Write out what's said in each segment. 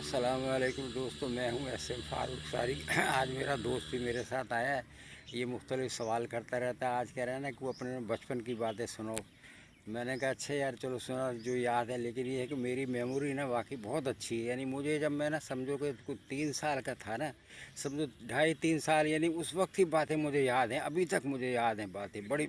अस्सलाम वालेकुम दोस्तों, मैं हूं एस एम फारूक सारी। आज मेरा दोस्त भी मेरे साथ आया है। ये मुख्तलिफ सवाल करता रहता है। आज कह रहा है ना कि वो अपने बचपन की बातें सुनो। मैंने कहा अच्छा यार चलो सुना जो याद है, लेकिन ये है कि मेरी मेमोरी ना वाकई बहुत अच्छी है। यानी मुझे जब मैं ना समझो कि कुछ 3 साल का था ना, समझो 2.5-3 साल, यानी उस वक्त की बातें मुझे याद हैं, अभी तक मुझे याद हैं बातें बड़ी।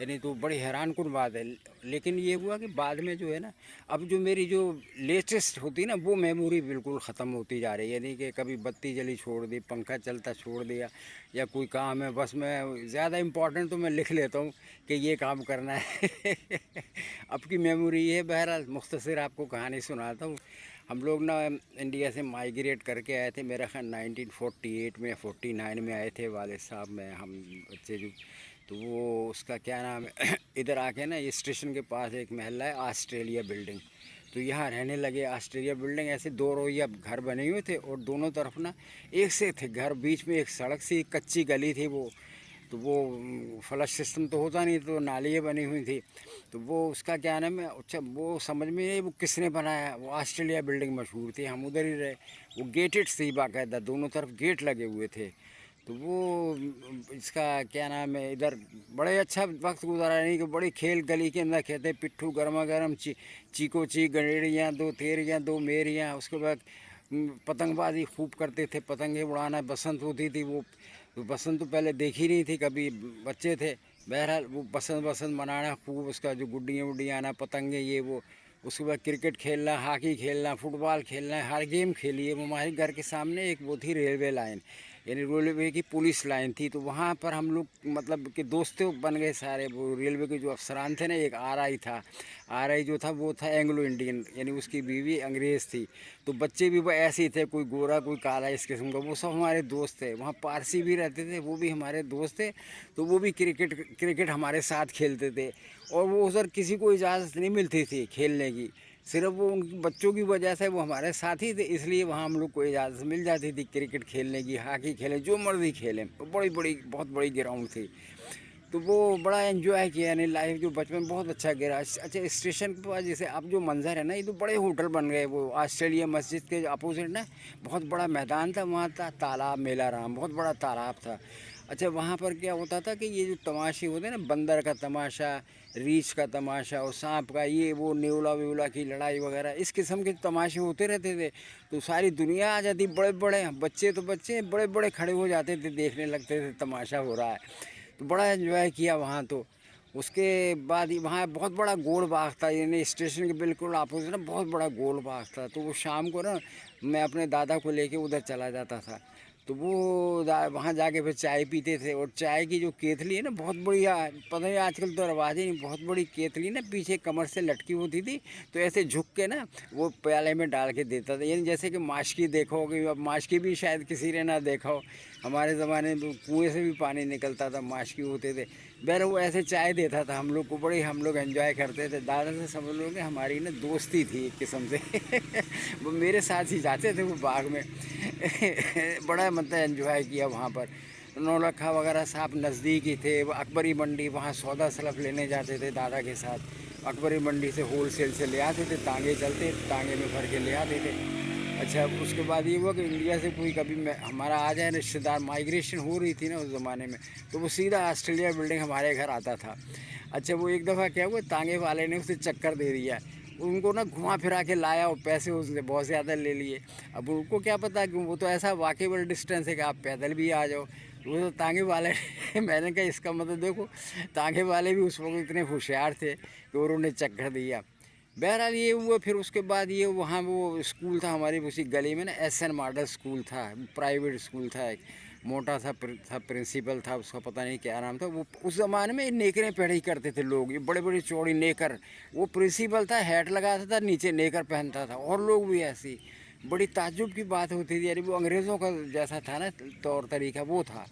यानी तो बड़ी हैरान कुन बात है। लेकिन ये हुआ कि बाद में जो है ना, अब जो मेरी जो लेटेस्ट होती ना वो मेमोरी बिल्कुल ख़त्म होती जा रही है। यानी कि कभी बत्ती जली छोड़ दी, पंखा चलता छोड़ दिया, या कोई काम है बस मैं ज़्यादा इम्पोर्टेंट तो मैं लिख लेता हूँ कि ये काम करना है। अब की मेमोरी ये है। बहरहाल मुख्तसर आपको कहानी सुनाता हूँ। हम लोग ना इंडिया से माइग्रेट करके आए थे, मेरा ख्याल 1948 में 49 में आए थे वालिद साहब में हम बच्चे जो। तो वो उसका क्या नाम है इधर आके ना, ये स्टेशन के पास एक महल्ला है ऑस्ट्रेलिया बिल्डिंग, तो यहाँ रहने लगे। ऑस्ट्रेलिया बिल्डिंग ऐसे 2 रोइया घर बने हुए थे और दोनों तरफ ना एक से थे घर, बीच में एक सड़क सी कच्ची गली थी वो। तो वो फ्लश सिस्टम तो होता नहीं, तो नालियाँ बनी हुई थी। तो वो उसका क्या नाम है, अच्छा वो समझ में नहीं वो किसने बनाया। वो ऑस्ट्रेलिया बिल्डिंग मशहूर थी, हम उधर ही रहे। वो गेटेड थी बाकायदा, दोनों तरफ गेट लगे हुए थे। तो वो इसका क्या नाम है, इधर बड़े अच्छा वक्त गुजारा। नहीं कि बड़ी खेल गली के अंदर खेलते, पिट्ठू गर्मा गर्म, चीको ची गणेड़ियाँ, 2 तेरियाँ 2 मेरियाँ। उसके बाद पतंगबाजी खूब करते थे, पतंगे उड़ाना। बसंत होती थी वो, तो बसंत तो पहले देखी नहीं थी कभी, बच्चे थे। बहरहाल वो बसंत बसंत मनाना खूब, उसका जो गुड्डियाँ वुड्डियाँ आना, पतंगे ये वो। उसके बाद क्रिकेट खेलना, हॉकी खेलना, फुटबॉल खेलना, हर गेम खेली है। वो हमारे घर के सामने एक वो थी रेलवे लाइन, यानी रेलवे की पुलिस लाइन थी। तो वहाँ पर हम लोग मतलब कि दोस्तों बन गए सारे। वो रेलवे के जो अफसरान थे ना, एक आरआई था। आरआई जो था वो था एंग्लो इंडियन, यानी उसकी बीवी अंग्रेज़ थी। तो बच्चे भी वो ऐसे ही थे, कोई गोरा कोई काला इस किस्म का। वो सब हमारे दोस्त थे। वहाँ पारसी भी रहते थे, वो भी हमारे दोस्त थे। तो वो भी क्रिकेट क्रिकेट हमारे साथ खेलते थे। और वो उधर किसी को इजाज़त नहीं मिलती थी खेलने की, सिर्फ वो उन बच्चों की वजह से वो हमारे साथ ही थे, इसलिए वहाँ हम लोग को इजाज़त मिल जाती थी क्रिकेट खेलने की, हॉकी खेलें, जो मर्ज़ी खेलें। बड़ी बड़ी बहुत बड़ी ग्राउंड थी। तो वो बड़ा एंजॉय किया, यानी लाइफ जो बचपन बहुत अच्छा गिरा। अच्छा स्टेशन के पास जैसे अब जो मंजर है ना, ये तो बड़े होटल बन गए। वो ऑस्ट्रेलिया मस्जिद के अपोजिट ना बहुत बड़ा मैदान था, वहाँ था तालाब, मेला राम, बहुत बड़ा तालाब था। अच्छा वहाँ पर क्या होता था कि ये जो तमाशे होते हैं ना, बंदर का तमाशा, रीछ का तमाशा और सांप का, ये वो नेवला वेवला की लड़ाई वगैरह, इस किस्म के तमाशे होते रहते थे। तो सारी दुनिया आ जाती, बड़े बड़े बच्चे तो बच्चे बड़े बड़े खड़े हो जाते थे, देखने लगते थे तमाशा हो रहा है। तो बड़ा एंजॉय किया वहाँ। तो उसके बाद ही वहाँ बहुत बड़ा गोल बाग था, यानी स्टेशन के बिल्कुल अपोजिट ना बहुत बड़ा गोल बाग था। तो वो शाम को ना मैं अपने दादा को लेके उधर चला जाता था। तो वो वहाँ जाके फिर चाय पीते थे। और चाय की जो केतली है ना बहुत बढ़िया, पता नहीं आजकल तो रवाज ही नहीं, बहुत बड़ी केतली ना पीछे कमर से लटकी होती थी। तो ऐसे झुक के ना वो प्याले में डाल के देता था, यानी जैसे कि माशकी देखोगे। अब माशकी भी शायद किसी ने ना देखा हो, हमारे ज़माने में तो कुएँ से भी पानी निकलता था, माशकी होते थे। बहर वो ऐसे चाय देता था हम लोग को, बड़ी हम लोग एंजॉय करते थे। दादा से समझ लो कि हमारी ना दोस्ती थी एक किस्म से। वो मेरे साथ ही जाते थे वो बाग में। बड़ा मतलब एंजॉय किया वहाँ पर। नौलखा वगैरह साहब नज़दीक ही थे। अकबरी मंडी, वहाँ सौदा सलफ लेने जाते थे दादा के साथ। अकबरी मंडी से होल सेल से ले आते थे, तांगे चलते, तांगे में भर के ले आते थे। अच्छा उसके बाद ये हुआ कि इंडिया से कोई कभी हमारा आ जाए रिश्तेदार, माइग्रेशन हो रही थी ना उस ज़माने में, तो वो सीधा ऑस्ट्रेलिया बिल्डिंग हमारे घर आता था। अच्छा वो एक दफ़ा क्या हुआ, तांगे वाले ने उसे चक्कर दे दिया, उनको ना घुमा फिरा के लाया और पैसे उसने बहुत ज़्यादा ले लिए। अब उनको क्या पता कि वो तो ऐसा वाकेबल डिस्टेंस है कि आप पैदल भी आ जाओ। वो तो तांगे वाले मैंने कहा इसका मतलब देखो, तांगे वाले भी उस वक्त इतने होशियार थे कि उन्होंने चक्कर दिया। बहरहाल ये हुआ। फिर उसके बाद ये वहाँ वो स्कूल था हमारी उसी गली में ना, एसएन मॉडल स्कूल था, प्राइवेट स्कूल था एक, मोटा सा था, प्रिंसिपल था उसका, पता नहीं क्या नाम था। वो उस ज़माने में नेकरें पहनी करते थे लोग, ये बड़े बड़ी चौड़ी नेकर। वो प्रिंसिपल था, हैट लगाता था, नीचे नेकर पहनता था, और लोग भी ऐसी। बड़ी ताज्जुब की बात होती थी, यानी वो अंग्रेज़ों का जैसा था ना तौर तरीका वो था।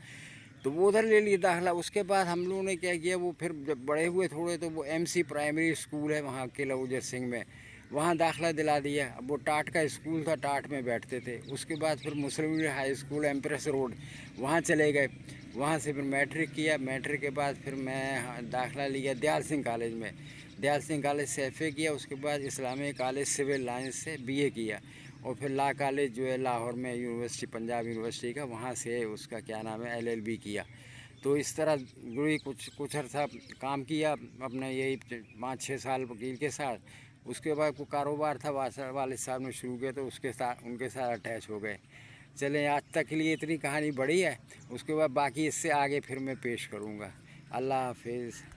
तो वो उधर ले लिए दाखिला। उसके बाद हम लोगों ने क्या किया, वो फिर जब बड़े हुए थोड़े, तो वो एमसी प्राइमरी स्कूल है वहाँ किला उजर सिंह में, वहाँ दाखिला दिला दिया। अब वो टाट का स्कूल था, टाट में बैठते थे। उसके बाद फिर मुस्लिम हाई स्कूल एम्प्रेस रोड, वहाँ चले गए। वहाँ से फिर मैट्रिक किया। मैट्रिक के बाद फिर मैं दाखिला लिया दयाल सिंह कॉलेज में। दयाल सिंह कॉलेज से एफ़ए किया। उसके बाद इस्लामी कॉलेज सिविल लाइन्स से बीए किया। और फिर ला कॉलेज जो है लाहौर में यूनिवर्सिटी, पंजाब यूनिवर्सिटी का, वहाँ से उसका क्या नाम है LLB किया। तो इस तरह गुड़ी कुछ अर्सा काम किया अपने यही 5-6 साल वकील के साथ। उसके बाद कोई कारोबार था वालिद साहब ने शुरू किया, तो उसके साथ उनके साथ अटैच हो गए। चलें, आज तक के लिए इतनी कहानी बड़ी है, उसके बाद बाकी इससे आगे फिर मैं पेश करूँगा। अल्लाह हाफिज़।